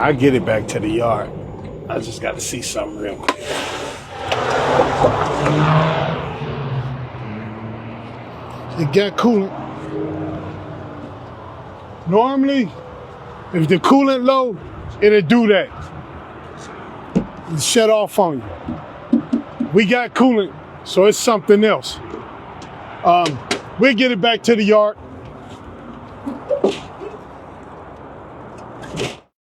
I get it back to the yard. I just got to see something real quick. It got coolant. Normally, if the coolant low, it'll do that. It'll shut off on you. We got coolant, so it's something else. We'll get it back to the yard.